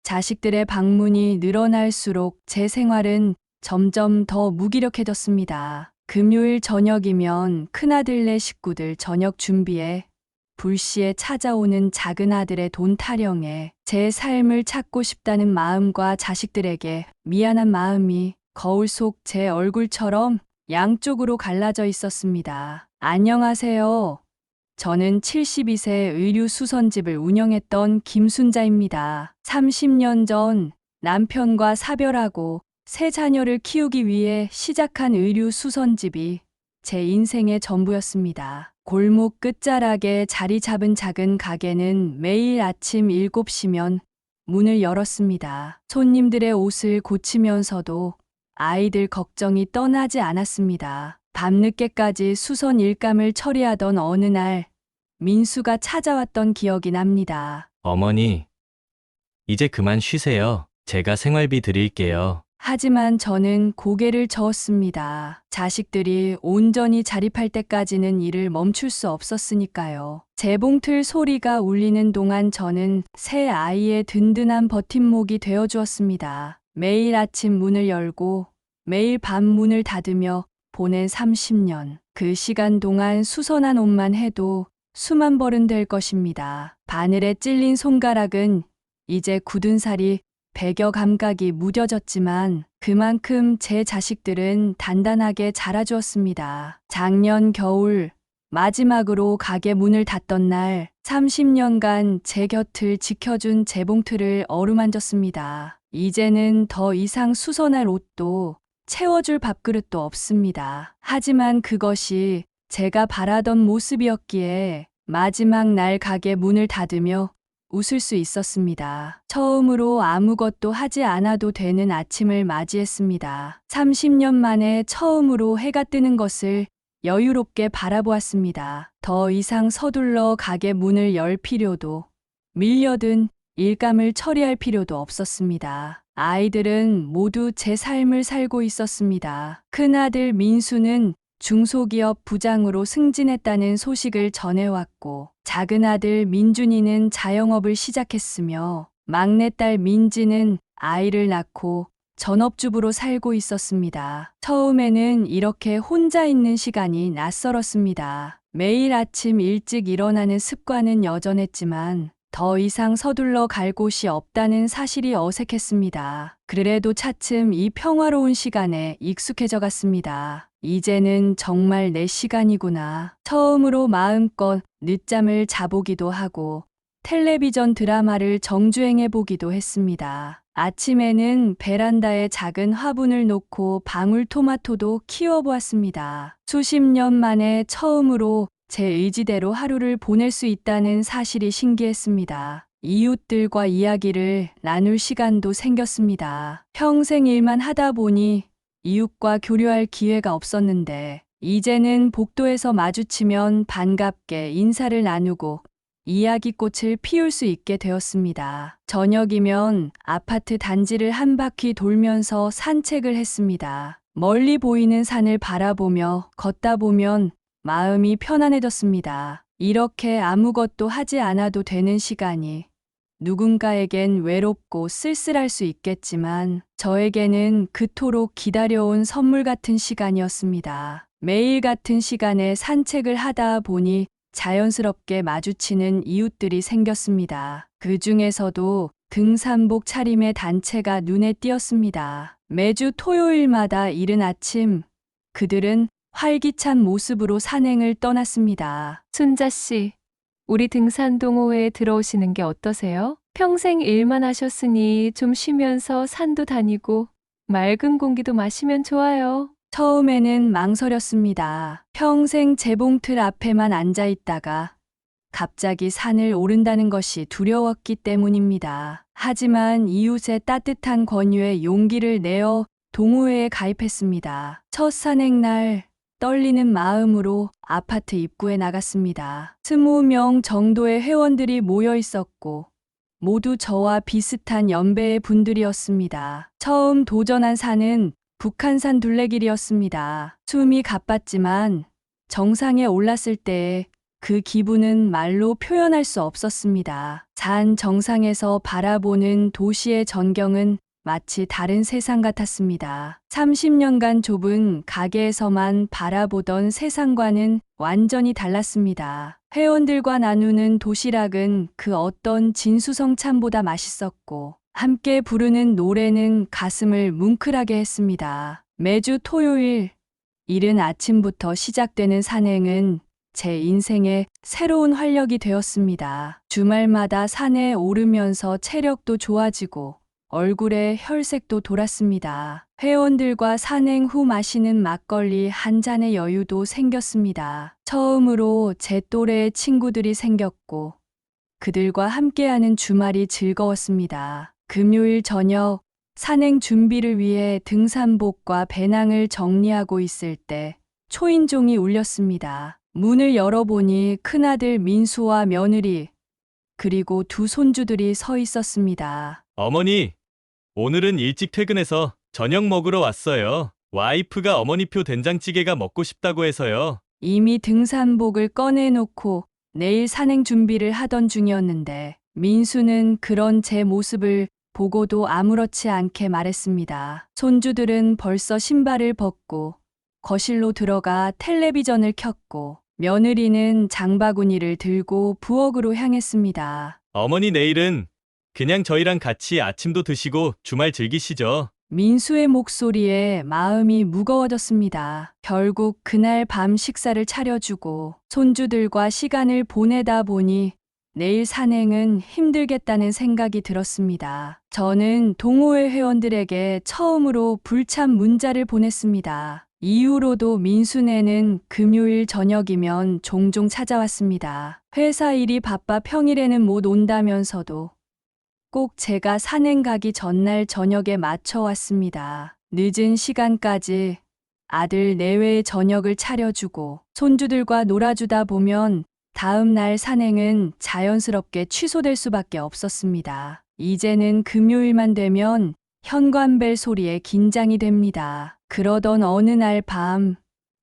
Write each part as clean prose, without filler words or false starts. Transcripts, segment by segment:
자식들의 방문이 늘어날수록 제 생활은 점점 더 무기력해졌습니다. 금요일 저녁이면 큰아들네 식구들 저녁 준비에 불시에 찾아오는 작은아들의 돈 타령에 제 삶을 찾고 싶다는 마음과 자식들에게 미안한 마음이 거울 속 제 얼굴처럼 양쪽으로 갈라져 있었습니다. 안녕하세요. 저는 72세 의류 수선집을 운영했던 김순자입니다. 30년 전 남편과 사별하고 세 자녀를 키우기 위해 시작한 의류 수선집이 제 인생의 전부였습니다. 골목 끝자락에 자리 잡은 작은 가게는 매일 아침 7시면 문을 열었습니다. 손님들의 옷을 고치면서도 아이들 걱정이 떠나지 않았습니다. 밤늦게까지 수선 일감을 처리하던 어느 날 민수가 찾아왔던 기억이 납니다. 어머니, 이제 그만 쉬세요. 제가 생활비 드릴게요. 하지만 저는 고개를 저었습니다. 자식들이 온전히 자립할 때까지는 일을 멈출 수 없었으니까요. 재봉틀 소리가 울리는 동안 저는 새 아이의 든든한 버팀목이 되어주었습니다. 매일 아침 문을 열고 매일 밤 문을 닫으며 보낸 30년. 그 시간 동안 수선한 옷만 해도 수만 벌은 될 것입니다. 바늘에 찔린 손가락은 이제 굳은 살이 100여 감각이 무뎌졌지만 그만큼 제 자식들은 단단하게 자라주었습니다. 작년 겨울 마지막으로 가게 문을 닫던 날 30년간 제 곁을 지켜준 재봉틀을 어루만졌습니다. 이제는 더 이상 수선할 옷도 채워줄 밥그릇도 없습니다. 하지만 그것이 제가 바라던 모습이었기에 마지막 날 가게 문을 닫으며 웃을 수 있었습니다. 처음으로 아무것도 하지 않아도 되는 아침을 맞이했습니다. 30년 만에 처음으로 해가 뜨는 것을 여유롭게 바라보았습니다. 더 이상 서둘러 가게 문을 열 필요도 밀려든 일감을 처리할 필요도 없었습니다. 아이들은 모두 제 삶을 살고 있었습니다. 큰아들 민수는 중소기업 부장으로 승진했다는 소식을 전해왔고 작은아들 민준이는 자영업을 시작했으며 막내딸 민지는 아이를 낳고 전업주부로 살고 있었습니다. 처음에는 이렇게 혼자 있는 시간이 낯설었습니다. 매일 아침 일찍 일어나는 습관은 여전했지만 더 이상 서둘러 갈 곳이 없다는 사실이 어색했습니다. 그래도 차츰 이 평화로운 시간에 익숙해져 갔습니다. 이제는 정말 내 시간이구나. 처음으로 마음껏 늦잠을 자보기도 하고 텔레비전 드라마를 정주행해 보기도 했습니다. 아침에는 베란다에 작은 화분을 놓고 방울토마토도 키워보았습니다. 수십 년 만에 처음으로 제 의지대로 하루를 보낼 수 있다는 사실이 신기했습니다. 이웃들과 이야기를 나눌 시간도 생겼습니다. 평생 일만 하다 보니 이웃과 교류할 기회가 없었는데 이제는 복도에서 마주치면 반갑게 인사를 나누고 이야기꽃을 피울 수 있게 되었습니다. 저녁이면 아파트 단지를 한 바퀴 돌면서 산책을 했습니다. 멀리 보이는 산을 바라보며 걷다 보면 마음이 편안해졌습니다. 이렇게 아무것도 하지 않아도 되는 시간이 누군가에겐 외롭고 쓸쓸할 수 있겠지만 저에게는 그토록 기다려온 선물 같은 시간이었습니다. 매일 같은 시간에 산책을 하다 보니 자연스럽게 마주치는 이웃들이 생겼습니다. 그 중에서도 등산복 차림의 단체가 눈에 띄었습니다. 매주 토요일마다 이른 아침 그들은 활기찬 모습으로 산행을 떠났습니다. 순자 씨, 우리 등산 동호회에 들어오시는 게 어떠세요? 평생 일만 하셨으니 좀 쉬면서 산도 다니고 맑은 공기도 마시면 좋아요. 처음에는 망설였습니다. 평생 재봉틀 앞에만 앉아 있다가 갑자기 산을 오른다는 것이 두려웠기 때문입니다. 하지만 이웃의 따뜻한 권유에 용기를 내어 동호회에 가입했습니다. 첫 산행날 떨리는 마음으로 아파트 입구에 나갔습니다. 20명 정도의 회원들이 모여 있었고 모두 저와 비슷한 연배의 분들이었습니다. 처음 도전한 산은 북한산 둘레길이었습니다. 숨이 가빴지만 정상에 올랐을 때의 그 기분은 말로 표현할 수 없었습니다. 산 정상에서 바라보는 도시의 전경은 마치 다른 세상 같았습니다. 30년간 좁은 가게에서만 바라보던 세상과는 완전히 달랐습니다. 회원들과 나누는 도시락은 그 어떤 진수성찬보다 맛있었고, 함께 부르는 노래는 가슴을 뭉클하게 했습니다. 매주 토요일, 이른 아침부터 시작되는 산행은 제 인생의 새로운 활력이 되었습니다. 주말마다 산에 오르면서 체력도 좋아지고 얼굴에 혈색도 돌았습니다. 회원들과 산행 후 마시는 막걸리 한 잔의 여유도 생겼습니다. 처음으로 제 또래의 친구들이 생겼고 그들과 함께하는 주말이 즐거웠습니다. 금요일 저녁 산행 준비를 위해 등산복과 배낭을 정리하고 있을 때 초인종이 울렸습니다. 문을 열어보니 큰아들 민수와 며느리 그리고 두 손주들이 서 있었습니다. 어머니, 오늘은 일찍 퇴근해서 저녁 먹으러 왔어요. 와이프가 어머니표 된장찌개가 먹고 싶다고 해서요. 이미 등산복을 꺼내놓고 내일 산행 준비를 하던 중이었는데 민수는 그런 제 모습을 보고도 아무렇지 않게 말했습니다. 손주들은 벌써 신발을 벗고 거실로 들어가 텔레비전을 켰고 며느리는 장바구니를 들고 부엌으로 향했습니다. 어머니 내일은 그냥 저희랑 같이 아침도 드시고 주말 즐기시죠. 민수의 목소리에 마음이 무거워졌습니다. 결국 그날 밤 식사를 차려주고 손주들과 시간을 보내다 보니 내일 산행은 힘들겠다는 생각이 들었습니다. 저는 동호회 회원들에게 처음으로 불참 문자를 보냈습니다. 이후로도 민수네는 금요일 저녁이면 종종 찾아왔습니다. 회사 일이 바빠 평일에는 못 온다면서도 꼭 제가 산행 가기 전날 저녁에 맞춰왔습니다. 늦은 시간까지 아들 내외의 저녁을 차려주고 손주들과 놀아주다 보면 다음 날 산행은 자연스럽게 취소될 수밖에 없었습니다. 이제는 금요일만 되면 현관벨 소리에 긴장이 됩니다. 그러던 어느 날 밤,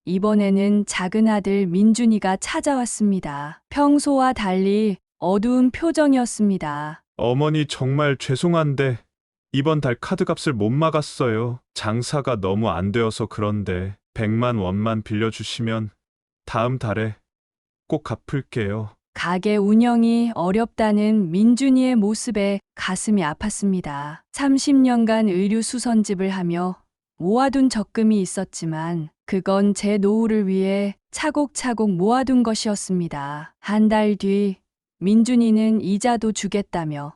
이번에는 작은 아들 민준이가 찾아왔습니다. 평소와 달리 어두운 표정이었습니다. 어머니 정말 죄송한데 이번 달 카드값을 못 막았어요. 장사가 너무 안 되어서 그런데 100만 원만 빌려주시면 다음 달에 꼭 갚을게요. 가게 운영이 어렵다는 민준이의 모습에 가슴이 아팠습니다. 30년간 의류 수선집을 하며 모아둔 적금이 있었지만 그건 제 노후를 위해 차곡차곡 모아둔 것이었습니다. 한 달 뒤 민준이는 이자도 주겠다며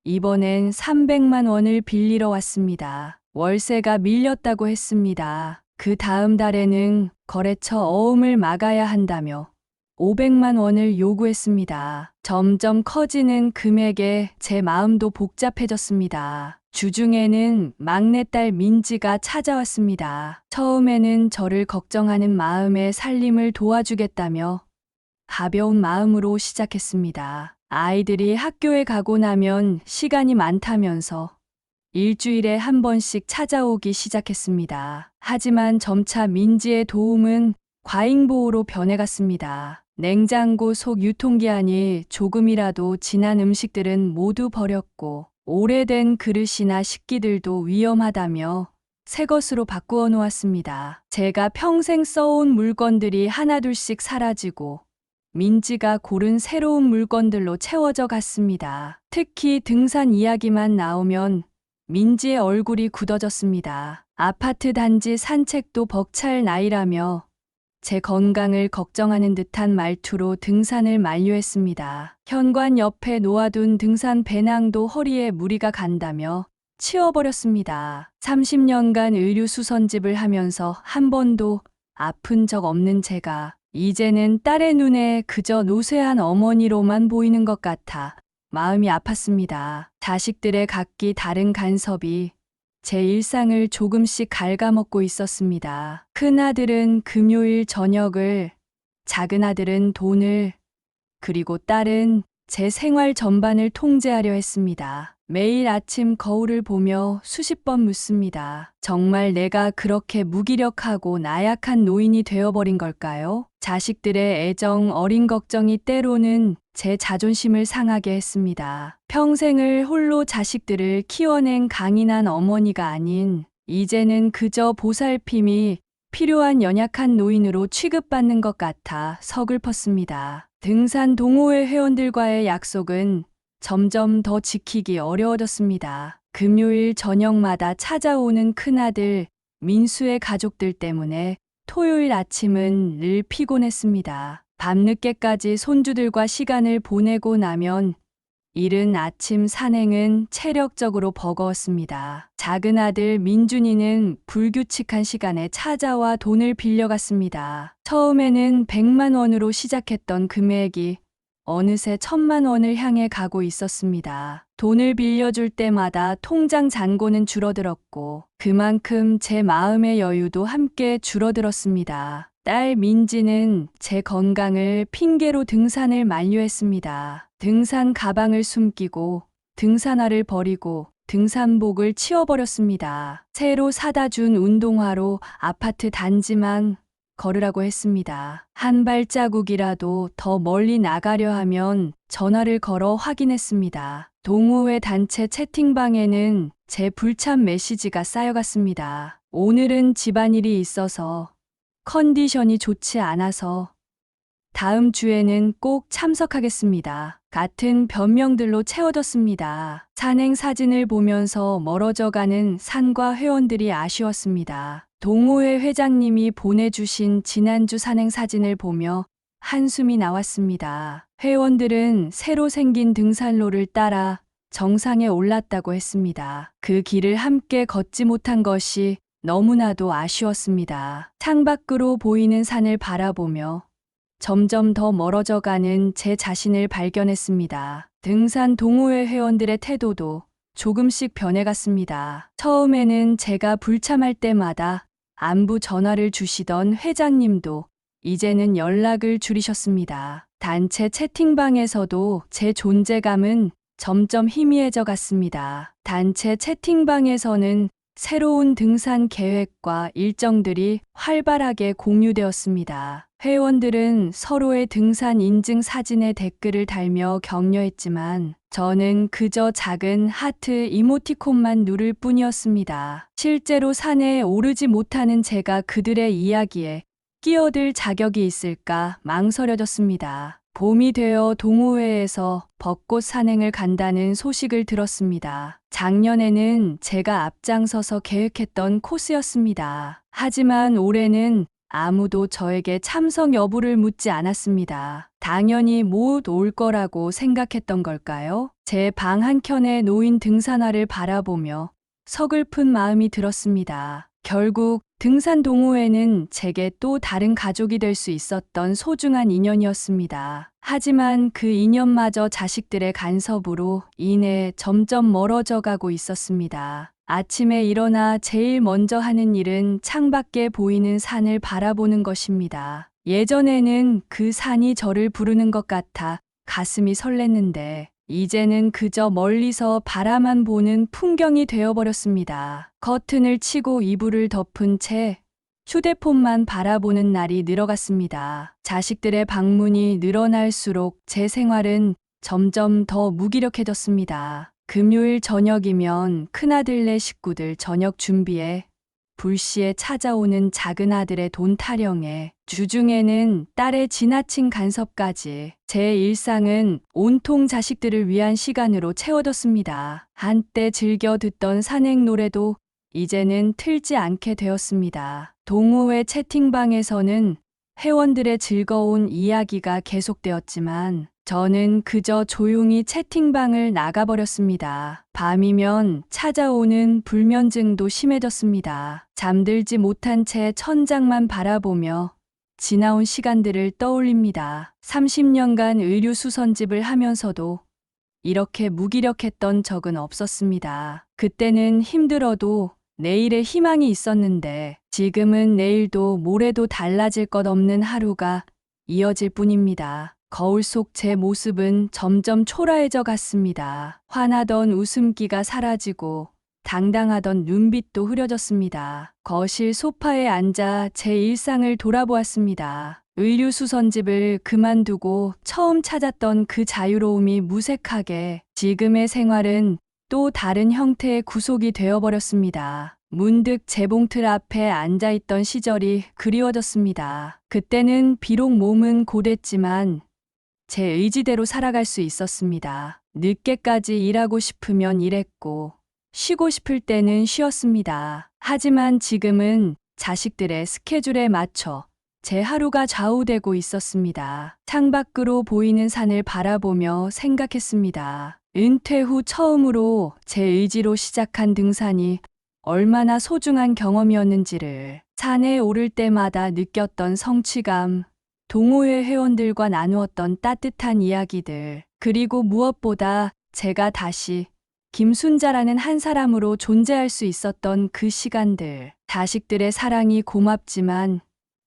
이번엔 300만 원을 빌리러 왔습니다. 월세가 밀렸다고 했습니다. 그 다음 달에는 거래처 어음을 막아야 한다며 500만 원을 요구했습니다. 점점 커지는 금액에 제 마음도 복잡해졌습니다. 주중에는 막내딸 민지가 찾아왔습니다. 처음에는 저를 걱정하는 마음에 살림을 도와주겠다며 가벼운 마음으로 시작했습니다. 아이들이 학교에 가고 나면 시간이 많다면서 일주일에 한 번씩 찾아오기 시작했습니다. 하지만 점차 민지의 도움은 과잉보호로 변해갔습니다. 냉장고 속 유통기한이 조금이라도 지난 음식들은 모두 버렸고 오래된 그릇이나 식기들도 위험하다며 새 것으로 바꾸어 놓았습니다. 제가 평생 써온 물건들이 하나둘씩 사라지고 민지가 고른 새로운 물건들로 채워져 갔습니다. 특히 등산 이야기만 나오면 민지의 얼굴이 굳어졌습니다. 아파트 단지 산책도 벅찰 나이라며 제 건강을 걱정하는 듯한 말투로 등산을 만류했습니다. 현관 옆에 놓아둔 등산 배낭도 허리에 무리가 간다며 치워버렸습니다. 30년간 의류 수선집을 하면서 한 번도 아픈 적 없는 제가 이제는 딸의 눈에 그저 노쇠한 어머니로만 보이는 것 같아 마음이 아팠습니다. 자식들의 각기 다른 간섭이 제 일상을 조금씩 갉아먹고 있었습니다. 큰아들은 금요일 저녁을, 작은아들은 돈을, 그리고 딸은 제 생활 전반을 통제하려 했습니다. 매일 아침 거울을 보며 수십 번 묻습니다. 정말 내가 그렇게 무기력하고 나약한 노인이 되어버린 걸까요? 자식들의 애정 어린 걱정이 때로는 제 자존심을 상하게 했습니다. 평생을 홀로 자식들을 키워낸 강인한 어머니가 아닌 이제는 그저 보살핌이 필요한 연약한 노인으로 취급받는 것 같아 서글펐습니다. 등산 동호회 회원들과의 약속은 점점 더 지키기 어려워졌습니다. 금요일 저녁마다 찾아오는 큰아들 민수의 가족들 때문에 토요일 아침은 늘 피곤했습니다. 밤늦게까지 손주들과 시간을 보내고 나면 이른 아침 산행은 체력적으로 버거웠습니다. 작은 아들 민준이는 불규칙한 시간에 찾아와 돈을 빌려갔습니다. 처음에는 100만 원으로 시작했던 금액이 어느새 1000만 원을 향해 가고 있었습니다. 돈을 빌려줄 때마다 통장 잔고는 줄어들었고 그만큼 제 마음의 여유도 함께 줄어들었습니다. 딸 민지는 제 건강을 핑계로 등산을 만류했습니다. 등산 가방을 숨기고 등산화를 버리고 등산복을 치워버렸습니다. 새로 사다 준 운동화로 아파트 단지만 걸으라고 했습니다. 한 발자국이라도 더 멀리 나가려 하면 전화를 걸어 확인했습니다. 동호회 단체 채팅방에는 제 불참 메시지가 쌓여갔습니다. 오늘은 집안일이 있어서 컨디션이 좋지 않아서 다음 주에는 꼭 참석하겠습니다. 같은 변명들로 채워졌습니다. 산행 사진을 보면서 멀어져가는 산과 회원들이 아쉬웠습니다. 동호회 회장님이 보내주신 지난주 산행 사진을 보며 한숨이 나왔습니다. 회원들은 새로 생긴 등산로를 따라 정상에 올랐다고 했습니다. 그 길을 함께 걷지 못한 것이 너무나도 아쉬웠습니다. 창밖으로 보이는 산을 바라보며 점점 더 멀어져가는 제 자신을 발견했습니다. 등산 동호회 회원들의 태도도 조금씩 변해갔습니다. 처음에는 제가 불참할 때마다 안부 전화를 주시던 회장님도 이제는 연락을 줄이셨습니다. 단체 채팅방에서도 제 존재감은 점점 희미해져 갔습니다. 단체 채팅방에서는 새로운 등산 계획과 일정들이 활발하게 공유되었습니다. 회원들은 서로의 등산 인증 사진에 댓글을 달며 격려했지만 저는 그저 작은 하트 이모티콘만 누를 뿐이었습니다. 실제로 산에 오르지 못하는 제가 그들의 이야기에 끼어들 자격이 있을까 망설여졌습니다. 봄이 되어 동호회에서 벚꽃 산행을 간다는 소식을 들었습니다. 작년에는 제가 앞장서서 계획했던 코스였습니다. 하지만 올해는 아무도 저에게 참석 여부를 묻지 않았습니다. 당연히 못 올 거라고 생각했던 걸까요? 제 방 한켠에 놓인 등산화를 바라보며 서글픈 마음이 들었습니다. 결국 등산 동호회는 제게 또 다른 가족이 될 수 있었던 소중한 인연이었습니다. 하지만 그 인연마저 자식들의 간섭으로 인해 점점 멀어져 가고 있었습니다. 아침에 일어나 제일 먼저 하는 일은 창밖에 보이는 산을 바라보는 것입니다. 예전에는 그 산이 저를 부르는 것 같아 가슴이 설렜는데 이제는 그저 멀리서 바라만 보는 풍경이 되어버렸습니다. 커튼을 치고 이불을 덮은 채 휴대폰만 바라보는 날이 늘어갔습니다. 자식들의 방문이 늘어날수록 제 생활은 점점 더 무기력해졌습니다. 금요일 저녁이면 큰아들네 식구들 저녁 준비에 불시에 찾아오는 작은 아들의 돈 타령에 주중에는 딸의 지나친 간섭까지 제 일상은 온통 자식들을 위한 시간으로 채워졌습니다. 한때 즐겨 듣던 산행 노래도 이제는 틀지 않게 되었습니다. 동호회 채팅방에서는 회원들의 즐거운 이야기가 계속되었지만 저는 그저 조용히 채팅방을 나가버렸습니다. 밤이면 찾아오는 불면증도 심해졌습니다. 잠들지 못한 채 천장만 바라보며 지나온 시간들을 떠올립니다. 30년간 의류 수선집을 하면서도 이렇게 무기력했던 적은 없었습니다. 그때는 힘들어도 내일의 희망이 있었는데 지금은 내일도 모레도 달라질 것 없는 하루가 이어질 뿐입니다. 거울 속 제 모습은 점점 초라해져 갔습니다. 환하던 웃음기가 사라지고 당당하던 눈빛도 흐려졌습니다. 거실 소파에 앉아 제 일상을 돌아보았습니다. 의류수선집을 그만두고 처음 찾았던 그 자유로움이 무색하게 지금의 생활은 또 다른 형태의 구속이 되어버렸습니다. 문득 재봉틀 앞에 앉아있던 시절이 그리워졌습니다. 그때는 비록 몸은 고됐지만 제 의지대로 살아갈 수 있었습니다. 늦게까지 일하고 싶으면 일했고 쉬고 싶을 때는 쉬었습니다. 하지만 지금은 자식들의 스케줄에 맞춰 제 하루가 좌우되고 있었습니다. 창밖으로 보이는 산을 바라보며 생각했습니다. 은퇴 후 처음으로 제 의지로 시작한 등산이 얼마나 소중한 경험이었는지를 산에 오를 때마다 느꼈던 성취감, 동호회 회원들과 나누었던 따뜻한 이야기들, 그리고 무엇보다 제가 다시 김순자라는 한 사람으로 존재할 수 있었던 그 시간들. 자식들의 사랑이 고맙지만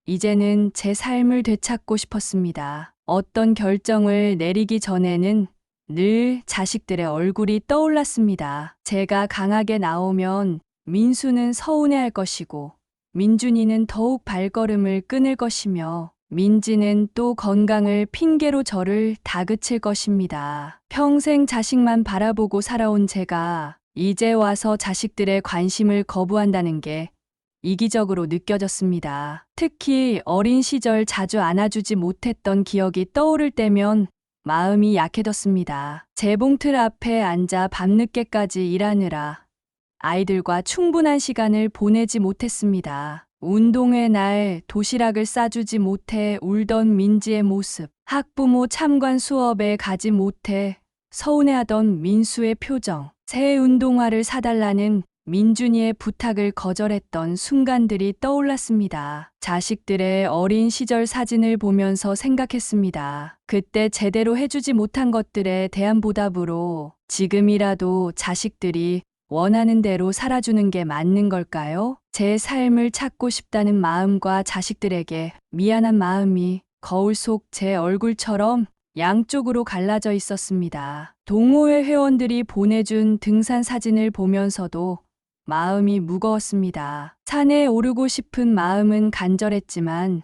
이제는 제 삶을 되찾고 싶었습니다. 어떤 결정을 내리기 전에는 늘 자식들의 얼굴이 떠올랐습니다. 제가 강하게 나오면 민수는 서운해할 것이고 민준이는 더욱 발걸음을 끊을 것이며 민지는 또 건강을 핑계로 저를 다그칠 것입니다. 평생 자식만 바라보고 살아온 제가 이제 와서 자식들의 관심을 거부한다는 게 이기적으로 느껴졌습니다. 특히 어린 시절 자주 안아주지 못했던 기억이 떠오를 때면 마음이 약해졌습니다. 재봉틀 앞에 앉아 밤늦게까지 일하느라 아이들과 충분한 시간을 보내지 못했습니다. 운동회 날 도시락을 싸주지 못해 울던 민지의 모습, 학부모 참관 수업에 가지 못해 서운해하던 민수의 표정, 새 운동화를 사달라는 민준이의 부탁을 거절했던 순간들이 떠올랐습니다. 자식들의 어린 시절 사진을 보면서 생각했습니다. 그때 제대로 해주지 못한 것들에 대한 보답으로 지금이라도 자식들이 원하는 대로 살아주는 게 맞는 걸까요? 제 삶을 찾고 싶다는 마음과 자식들에게 미안한 마음이 거울 속 제 얼굴처럼 양쪽으로 갈라져 있었습니다. 동호회 회원들이 보내준 등산 사진을 보면서도 마음이 무거웠습니다. 산에 오르고 싶은 마음은 간절했지만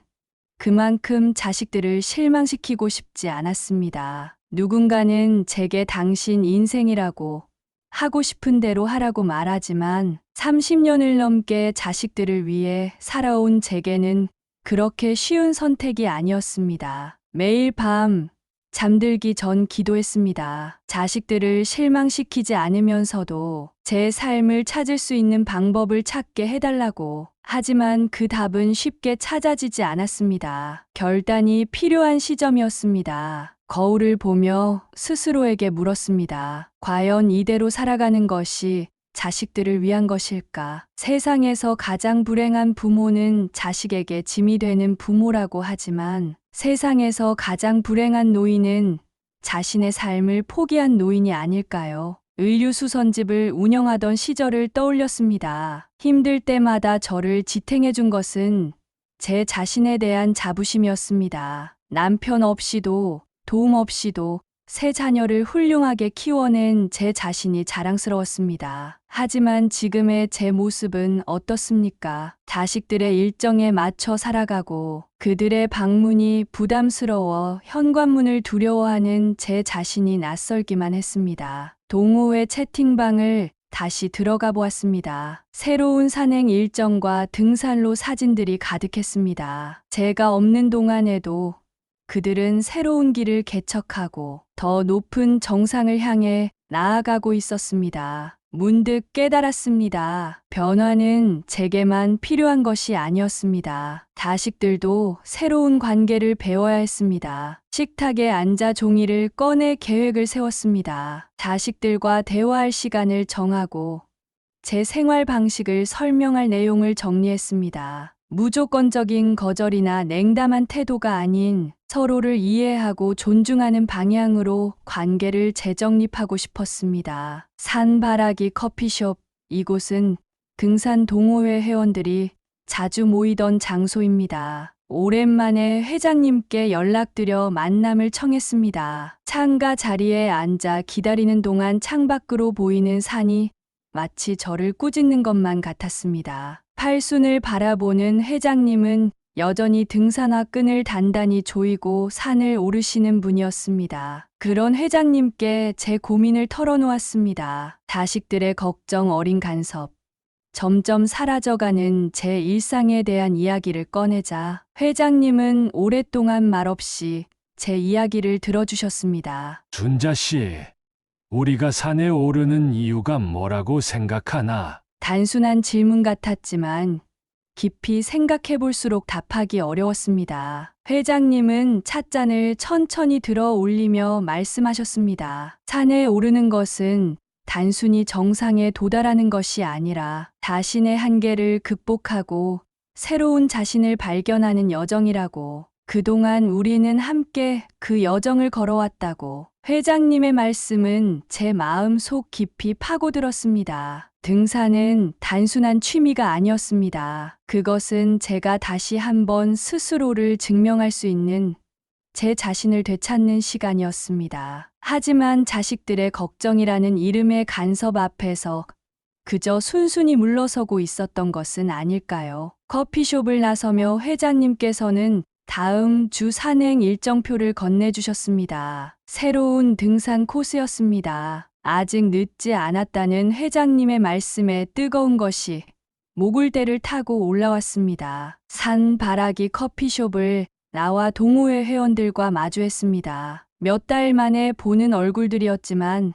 그만큼 자식들을 실망시키고 싶지 않았습니다. 누군가는 제게 당신 인생이라고 하고 싶은 대로 하라고 말하지만 30년을 넘게 자식들을 위해 살아온 제게는 그렇게 쉬운 선택이 아니었습니다. 매일 밤 잠들기 전 기도했습니다. 자식들을 실망시키지 않으면서도 제 삶을 찾을 수 있는 방법을 찾게 해달라고. 하지만 그 답은 쉽게 찾아지지 않았습니다. 결단이 필요한 시점이었습니다. 거울을 보며 스스로에게 물었습니다. 과연 이대로 살아가는 것이 자식들을 위한 것일까? 세상에서 가장 불행한 부모는 자식에게 짐이 되는 부모라고 하지만 세상에서 가장 불행한 노인은 자신의 삶을 포기한 노인이 아닐까요? 의류수선집을 운영하던 시절을 떠올렸습니다. 힘들 때마다 저를 지탱해 준 것은 제 자신에 대한 자부심이었습니다. 남편 없이도 도움 없이도 세 자녀를 훌륭하게 키워낸 제 자신이 자랑스러웠습니다. 하지만 지금의 제 모습은 어떻습니까? 자식들의 일정에 맞춰 살아가고 그들의 방문이 부담스러워 현관문을 두려워하는 제 자신이 낯설기만 했습니다. 동호회 채팅방을 다시 들어가 보았습니다. 새로운 산행 일정과 등산로 사진들이 가득했습니다. 제가 없는 동안에도 그들은 새로운 길을 개척하고 더 높은 정상을 향해 나아가고 있었습니다. 문득 깨달았습니다. 변화는 제게만 필요한 것이 아니었습니다. 자식들도 새로운 관계를 배워야 했습니다. 식탁에 앉아 종이를 꺼내 계획을 세웠습니다. 자식들과 대화할 시간을 정하고 제 생활 방식을 설명할 내용을 정리했습니다. 무조건적인 거절이나 냉담한 태도가 아닌 서로를 이해하고 존중하는 방향으로 관계를 재정립하고 싶었습니다. 산바라기 커피숍, 이곳은 등산 동호회 회원들이 자주 모이던 장소입니다. 오랜만에 회장님께 연락드려 만남을 청했습니다. 창가 자리에 앉아 기다리는 동안 창밖으로 보이는 산이 마치 저를 꾸짖는 것만 같았습니다. 팔순을 바라보는 회장님은 여전히 등산화 끈을 단단히 조이고 산을 오르시는 분이었습니다. 그런 회장님께 제 고민을 털어놓았습니다. 자식들의 걱정, 어린 간섭, 점점 사라져가는 제 일상에 대한 이야기를 꺼내자 회장님은 오랫동안 말없이 제 이야기를 들어주셨습니다. 준자 씨, 우리가 산에 오르는 이유가 뭐라고 생각하나? 단순한 질문 같았지만 깊이 생각해 볼수록 답하기 어려웠습니다. 회장님은 찻잔을 천천히 들어 올리며 말씀하셨습니다. 산에 오르는 것은 단순히 정상에 도달하는 것이 아니라 자신의 한계를 극복하고 새로운 자신을 발견하는 여정이라고, 그동안 우리는 함께 그 여정을 걸어왔다고. 회장님의 말씀은 제 마음 속 깊이 파고들었습니다. 등산은 단순한 취미가 아니었습니다. 그것은 제가 다시 한번 스스로를 증명할 수 있는 제 자신을 되찾는 시간이었습니다. 하지만 자식들의 걱정이라는 이름의 간섭 앞에서 그저 순순히 물러서고 있었던 것은 아닐까요? 커피숍을 나서며 회장님께서는 다음 주 산행 일정표를 건네주셨습니다. 새로운 등산 코스였습니다. 아직 늦지 않았다는 회장님의 말씀에 뜨거운 것이 모굴대를 타고 올라왔습니다. 산바라기 커피숍을 나와 동호회 회원들과 마주했습니다. 몇 달 만에 보는 얼굴들이었지만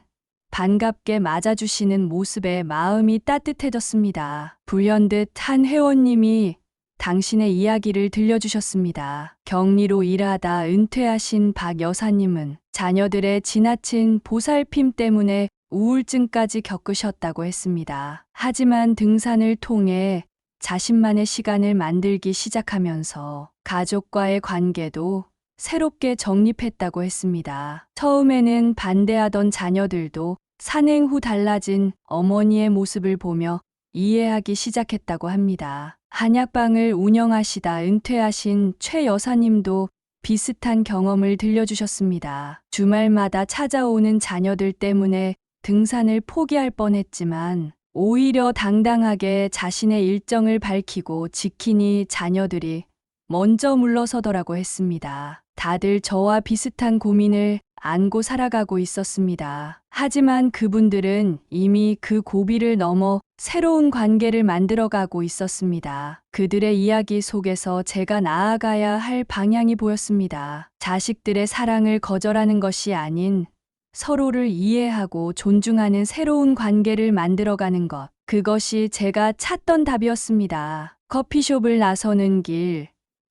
반갑게 맞아주시는 모습에 마음이 따뜻해졌습니다. 불현듯 한 회원님이 당신의 이야기를 들려주셨습니다. 격리로 일하다 은퇴하신 박 여사님은 자녀들의 지나친 보살핌 때문에 우울증까지 겪으셨다고 했습니다. 하지만 등산을 통해 자신만의 시간을 만들기 시작하면서 가족과의 관계도 새롭게 정립했다고 했습니다. 처음에는 반대하던 자녀들도 산행 후 달라진 어머니의 모습을 보며 이해하기 시작했다고 합니다. 한약방을 운영하시다 은퇴하신 최 여사님도 비슷한 경험을 들려주셨습니다. 주말마다 찾아오는 자녀들 때문에 등산을 포기할 뻔했지만 오히려 당당하게 자신의 일정을 밝히고 지키니 자녀들이 먼저 물러서더라고 했습니다. 다들 저와 비슷한 고민을 안고 살아가고 있었습니다. 하지만 그분들은 이미 그 고비를 넘어 새로운 관계를 만들어가고 있었습니다. 그들의 이야기 속에서 제가 나아가야 할 방향이 보였습니다. 자식들의 사랑을 거절하는 것이 아닌 서로를 이해하고 존중하는 새로운 관계를 만들어가는 것. 그것이 제가 찾던 답이었습니다. 커피숍을 나서는 길,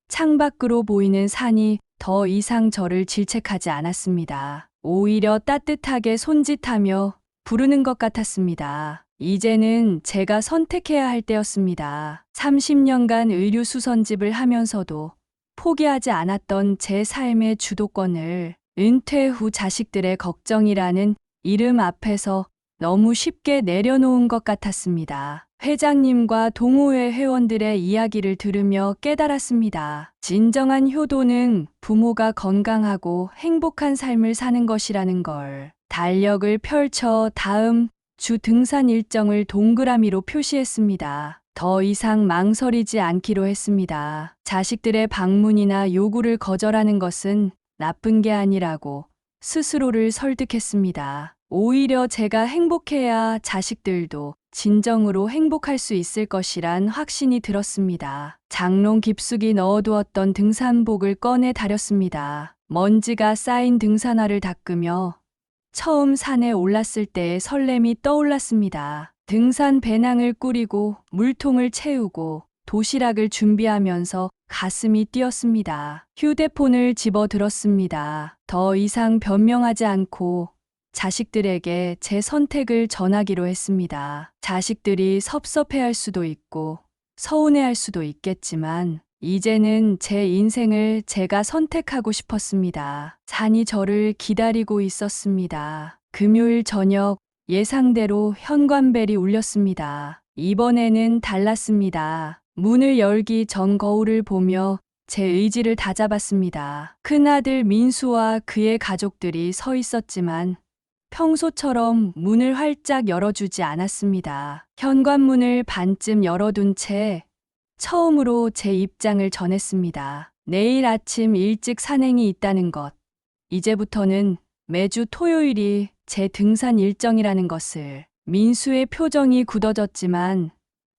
창밖으로 보이는 산이 더 이상 저를 질책하지 않았습니다. 오히려 따뜻하게 손짓하며 부르는 것 같았습니다. 이제는 제가 선택해야 할 때였습니다. 30년간 의류 수선집을 하면서도 포기하지 않았던 제 삶의 주도권을 은퇴 후 자식들의 걱정이라는 이름 앞에서 너무 쉽게 내려놓은 것 같았습니다. 회장님과 동호회 회원들의 이야기를 들으며 깨달았습니다. 진정한 효도는 부모가 건강하고 행복한 삶을 사는 것이라는 걸. 달력을 펼쳐 다음 주 등산 일정을 동그라미로 표시했습니다. 더 이상 망설이지 않기로 했습니다. 자식들의 방문이나 요구를 거절하는 것은 나쁜 게 아니라고 스스로를 설득했습니다. 오히려 제가 행복해야 자식들도 진정으로 행복할 수 있을 것이란 확신이 들었습니다. 장롱 깊숙이 넣어두었던 등산복을 꺼내 다렸습니다. 먼지가 쌓인 등산화를 닦으며 처음 산에 올랐을 때의 설렘이 떠올랐습니다. 등산 배낭을 꾸리고 물통을 채우고 도시락을 준비하면서 가슴이 뛰었습니다. 휴대폰을 집어들었습니다. 더 이상 변명하지 않고 자식들에게 제 선택을 전하기로 했습니다. 자식들이 섭섭해할 수도 있고 서운해할 수도 있겠지만 이제는 제 인생을 제가 선택하고 싶었습니다. 산이 저를 기다리고 있었습니다. 금요일 저녁 예상대로 현관벨이 울렸습니다. 이번에는 달랐습니다. 문을 열기 전 거울을 보며 제 의지를 다잡았습니다. 큰아들 민수와 그의 가족들이 서 있었지만 평소처럼 문을 활짝 열어주지 않았습니다. 현관문을 반쯤 열어둔 채 처음으로 제 입장을 전했습니다. 내일 아침 일찍 산행이 있다는 것. 이제부터는 매주 토요일이 제 등산 일정이라는 것을. 민수의 표정이 굳어졌지만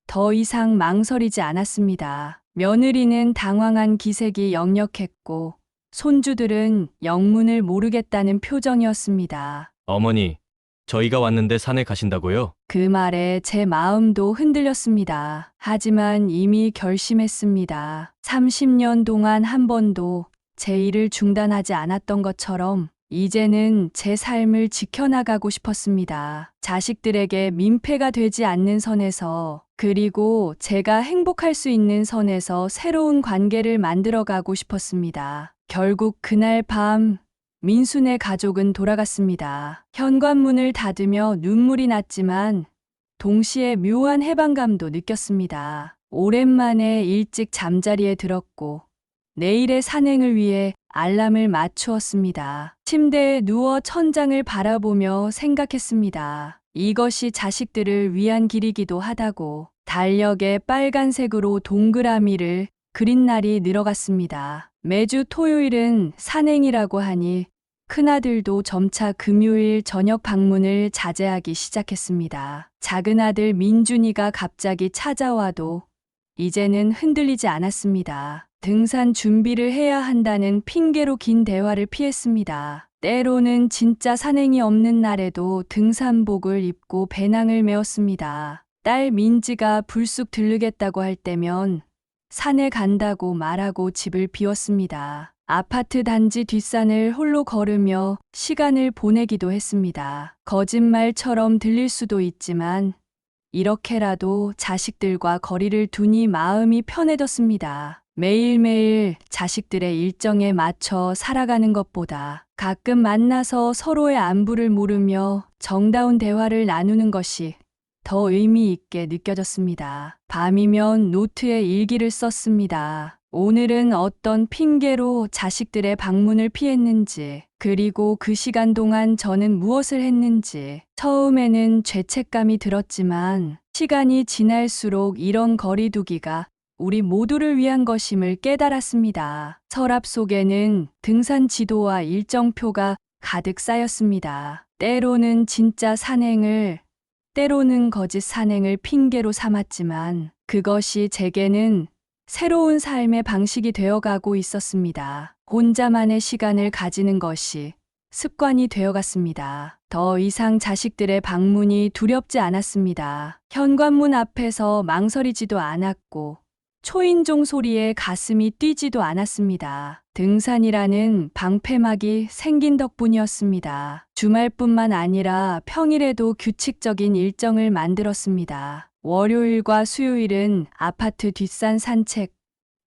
더 이상 망설이지 않았습니다. 며느리는 당황한 기색이 역력했고 손주들은 영문을 모르겠다는 표정이었습니다. 어머니, 저희가 왔는데 산에 가신다고요? 그 말에 제 마음도 흔들렸습니다. 하지만 이미 결심했습니다. 30년 동안 한 번도 제 일을 중단하지 않았던 것처럼 이제는 제 삶을 지켜나가고 싶었습니다. 자식들에게 민폐가 되지 않는 선에서, 그리고 제가 행복할 수 있는 선에서 새로운 관계를 만들어가고 싶었습니다. 결국 그날 밤 민수네 가족은 돌아갔습니다. 현관문을 닫으며 눈물이 났지만 동시에 묘한 해방감도 느꼈습니다. 오랜만에 일찍 잠자리에 들었고 내일의 산행을 위해 알람을 맞추었습니다. 침대에 누워 천장을 바라보며 생각했습니다. 이것이 자식들을 위한 길이기도 하다고. 달력에 빨간색으로 동그라미를 그린 날이 늘어갔습니다. 매주 토요일은 산행이라고 하니 큰아들도 점차 금요일 저녁 방문을 자제하기 시작했습니다. 작은아들 민준이가 갑자기 찾아와도 이제는 흔들리지 않았습니다. 등산 준비를 해야 한다는 핑계로 긴 대화를 피했습니다. 때로는 진짜 산행이 없는 날에도 등산복을 입고 배낭을 메었습니다. 딸 민지가 불쑥 들르겠다고 할 때면 산에 간다고 말하고 집을 비웠습니다. 아파트 단지 뒷산을 홀로 걸으며 시간을 보내기도 했습니다. 거짓말처럼 들릴 수도 있지만 이렇게라도 자식들과 거리를 두니 마음이 편해졌습니다. 매일매일 자식들의 일정에 맞춰 살아가는 것보다 가끔 만나서 서로의 안부를 물으며 정다운 대화를 나누는 것이 더 의미 있게 느껴졌습니다. 밤이면 노트에 일기를 썼습니다. 오늘은 어떤 핑계로 자식들의 방문을 피했는지, 그리고 그 시간 동안 저는 무엇을 했는지. 처음에는 죄책감이 들었지만 시간이 지날수록 이런 거리두기가 우리 모두를 위한 것임을 깨달았습니다. 서랍 속에는 등산 지도와 일정표가 가득 쌓였습니다. 때로는 진짜 산행을, 때로는 거짓 산행을 핑계로 삼았지만 그것이 제게는 새로운 삶의 방식이 되어가고 있었습니다. 혼자만의 시간을 가지는 것이 습관이 되어갔습니다. 더 이상 자식들의 방문이 두렵지 않았습니다. 현관문 앞에서 망설이지도 않았고 초인종 소리에 가슴이 뛰지도 않았습니다. 등산이라는 방패막이 생긴 덕분이었습니다. 주말뿐만 아니라 평일에도 규칙적인 일정을 만들었습니다. 월요일과 수요일은 아파트 뒷산 산책,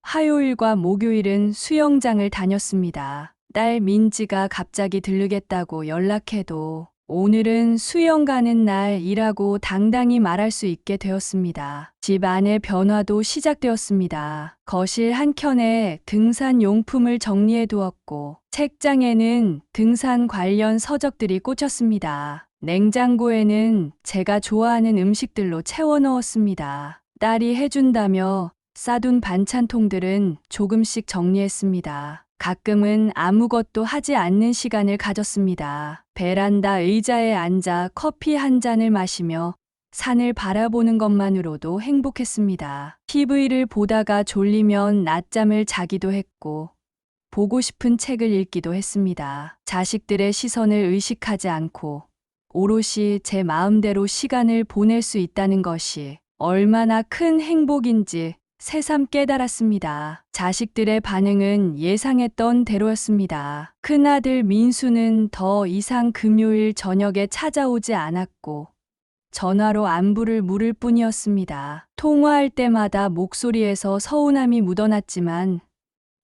화요일과 목요일은 수영장을 다녔습니다. 딸 민지가 갑자기 들르겠다고 연락해도 오늘은 수영 가는 날이라고 당당히 말할 수 있게 되었습니다. 집 안의 변화도 시작되었습니다. 거실 한켠에 등산 용품을 정리해 두었고 책장에는 등산 관련 서적들이 꽂혔습니다. 냉장고에는 제가 좋아하는 음식들로 채워 넣었습니다. 딸이 해준다며 싸둔 반찬통들은 조금씩 정리했습니다. 가끔은 아무것도 하지 않는 시간을 가졌습니다. 베란다 의자에 앉아 커피 한 잔을 마시며 산을 바라보는 것만으로도 행복했습니다. TV를 보다가 졸리면 낮잠을 자기도 했고 보고 싶은 책을 읽기도 했습니다. 자식들의 시선을 의식하지 않고 오롯이 제 마음대로 시간을 보낼 수 있다는 것이 얼마나 큰 행복인지 새삼 깨달았습니다. 자식들의 반응은 예상했던 대로였습니다. 큰아들 민수는 더 이상 금요일 저녁에 찾아오지 않았고 전화로 안부를 물을 뿐이었습니다. 통화할 때마다 목소리에서 서운함이 묻어났지만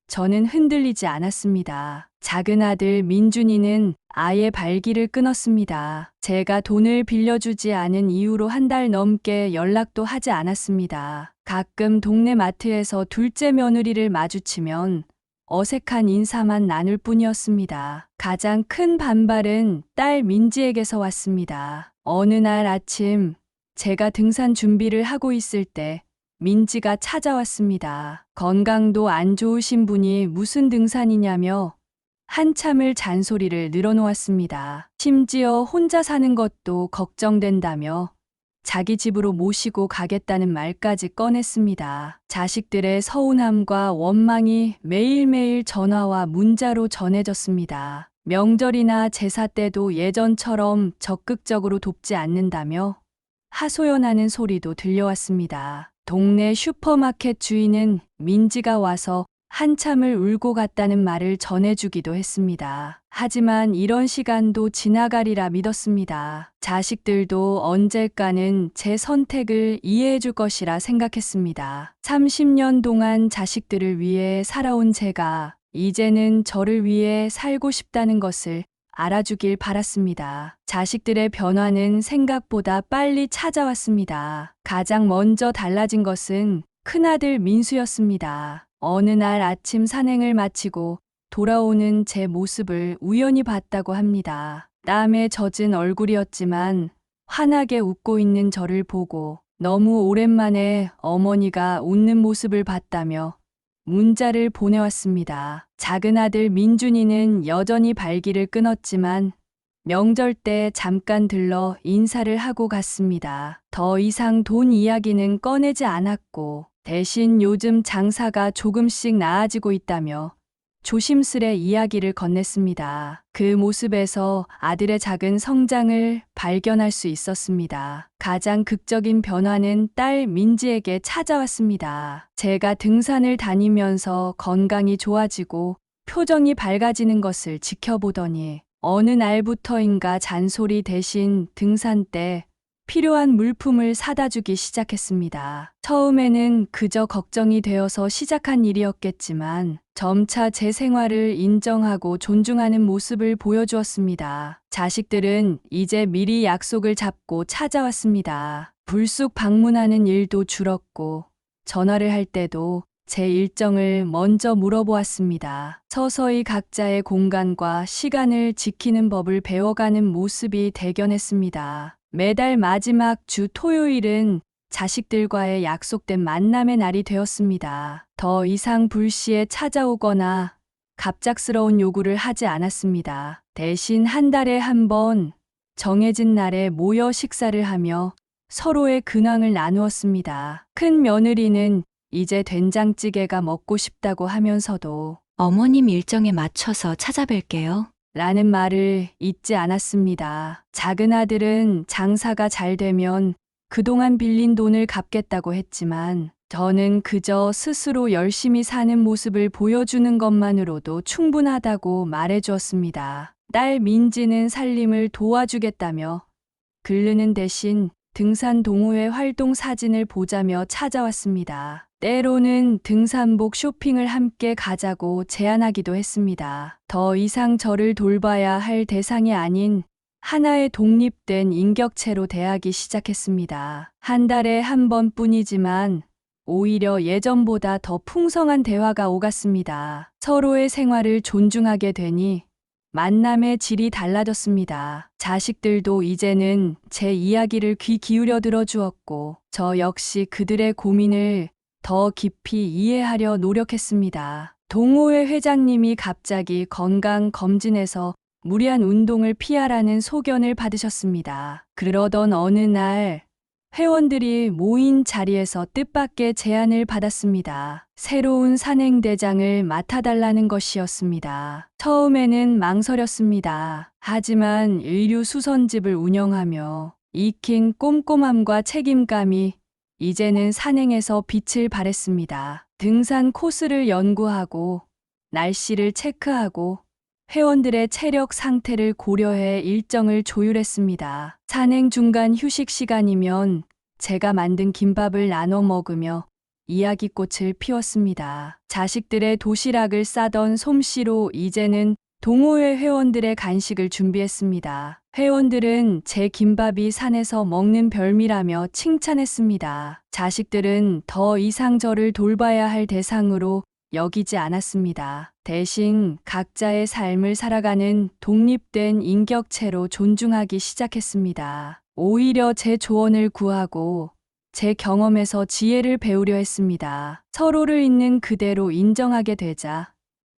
저는 흔들리지 않았습니다. 작은 아들 민준이는 아예 발기를 끊었습니다. 제가 돈을 빌려주지 않은 이후로 한 달 넘게 연락도 하지 않았습니다. 가끔 동네 마트에서 둘째 며느리를 마주치면 어색한 인사만 나눌 뿐이었습니다. 가장 큰 반발은 딸 민지에게서 왔습니다. 어느 날 아침 제가 등산 준비를 하고 있을 때 민지가 찾아왔습니다. 건강도 안 좋으신 분이 무슨 등산이냐며 한참을 잔소리를 늘어놓았습니다. 심지어 혼자 사는 것도 걱정된다며 자기 집으로 모시고 가겠다는 말까지 꺼냈습니다. 자식들의 서운함과 원망이 매일매일 전화와 문자로 전해졌습니다. 명절이나 제사 때도 예전처럼 적극적으로 돕지 않는다며 하소연하는 소리도 들려왔습니다. 동네 슈퍼마켓 주인은 민지가 와서 한참을 울고 갔다는 말을 전해주기도 했습니다. 하지만 이런 시간도 지나가리라 믿었습니다. 자식들도 언젠가는 제 선택을 이해해줄 것이라 생각했습니다. 30년 동안 자식들을 위해 살아온 제가 이제는 저를 위해 살고 싶다는 것을 알아주길 바랐습니다. 자식들의 변화는 생각보다 빨리 찾아왔습니다. 가장 먼저 달라진 것은 큰아들 민수였습니다. 어느 날 아침 산행을 마치고 돌아오는 제 모습을 우연히 봤다고 합니다. 땀에 젖은 얼굴이었지만 환하게 웃고 있는 저를 보고 너무 오랜만에 어머니가 웃는 모습을 봤다며 문자를 보내왔습니다. 작은 아들 민준이는 여전히 발기를 끊었지만 명절 때 잠깐 들러 인사를 하고 갔습니다. 더 이상 돈 이야기는 꺼내지 않았고 대신 요즘 장사가 조금씩 나아지고 있다며 조심스레 이야기를 건넸습니다. 그 모습에서 아들의 작은 성장을 발견할 수 있었습니다. 가장 극적인 변화는 딸 민지에게 찾아왔습니다. 제가 등산을 다니면서 건강이 좋아지고 표정이 밝아지는 것을 지켜보더니 어느 날부터인가 잔소리 대신 등산 때 필요한 물품을 사다 주기 시작했습니다. 처음에는 그저 걱정이 되어서 시작한 일이었겠지만 점차 제 생활을 인정하고 존중하는 모습을 보여주었습니다. 자식들은 이제 미리 약속을 잡고 찾아왔습니다. 불쑥 방문하는 일도 줄었고 전화를 할 때도 제 일정을 먼저 물어보았습니다. 서서히 각자의 공간과 시간을 지키는 법을 배워가는 모습이 대견했습니다. 매달 마지막 주 토요일은 자식들과의 약속된 만남의 날이 되었습니다. 더 이상 불시에 찾아오거나 갑작스러운 요구를 하지 않았습니다. 대신 한 달에 한 번 정해진 날에 모여 식사를 하며 서로의 근황을 나누었습니다. 큰 며느리는 이제 된장찌개가 먹고 싶다고 하면서도 어머님 일정에 맞춰서 찾아뵐게요. 라는 말을 잊지 않았습니다. 작은 아들은 장사가 잘 되면 그동안 빌린 돈을 갚겠다고 했지만 저는 그저 스스로 열심히 사는 모습을 보여주는 것만으로도 충분하다고 말해주었습니다. 딸 민지는 살림을 도와주겠다며 글르는 대신 등산 동호회 활동 사진을 보자며 찾아왔습니다. 때로는 등산복 쇼핑을 함께 가자고 제안하기도 했습니다. 더 이상 저를 돌봐야 할 대상이 아닌 하나의 독립된 인격체로 대하기 시작했습니다. 한 달에 한 번뿐이지만 오히려 예전보다 더 풍성한 대화가 오갔습니다. 서로의 생활을 존중하게 되니 만남의 질이 달라졌습니다. 자식들도 이제는 제 이야기를 귀 기울여 들어주었고 저 역시 그들의 고민을 더 깊이 이해하려 노력했습니다. 동호회 회장님이 갑자기 건강 검진에서 무리한 운동을 피하라는 소견을 받으셨습니다. 그러던 어느 날 회원들이 모인 자리에서 뜻밖의 제안을 받았습니다. 새로운 산행대장을 맡아달라는 것이었습니다. 처음에는 망설였습니다. 하지만 인류 수선집을 운영하며 익힌 꼼꼼함과 책임감이 이제는 산행에서 빛을 발했습니다. 등산 코스를 연구하고 날씨를 체크하고 회원들의 체력 상태를 고려해 일정을 조율했습니다. 산행 중간 휴식 시간이면 제가 만든 김밥을 나눠 먹으며 이야기꽃을 피웠습니다. 자식들의 도시락을 싸던 솜씨로 이제는 동호회 회원들의 간식을 준비했습니다. 회원들은 제 김밥이 산에서 먹는 별미라며 칭찬했습니다. 자식들은 더 이상 저를 돌봐야 할 대상으로 여기지 않았습니다. 대신 각자의 삶을 살아가는 독립된 인격체로 존중하기 시작했습니다. 오히려 제 조언을 구하고 제 경험에서 지혜를 배우려 했습니다. 서로를 있는 그대로 인정하게 되자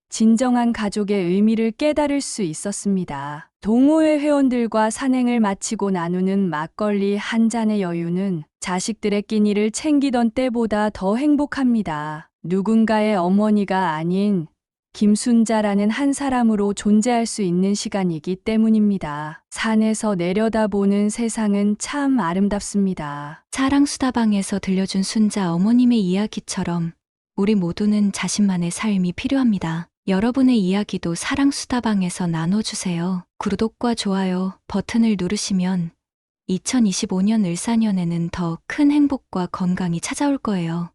진정한 가족의 의미를 깨달을 수 있었습니다. 동호회 회원들과 산행을 마치고 나누는 막걸리 한 잔의 여유는 자식들의 끼니를 챙기던 때보다 더 행복합니다. 누군가의 어머니가 아닌 김순자라는 한 사람으로 존재할 수 있는 시간이기 때문입니다. 산에서 내려다보는 세상은 참 아름답습니다. 사랑수다방에서 들려준 순자 어머님의 이야기처럼 우리 모두는 자신만의 삶이 필요합니다. 여러분의 이야기도 사랑수다방에서 나눠주세요. 구독과 좋아요 버튼을 누르시면 2025년 을사년에는 더 큰 행복과 건강이 찾아올 거예요.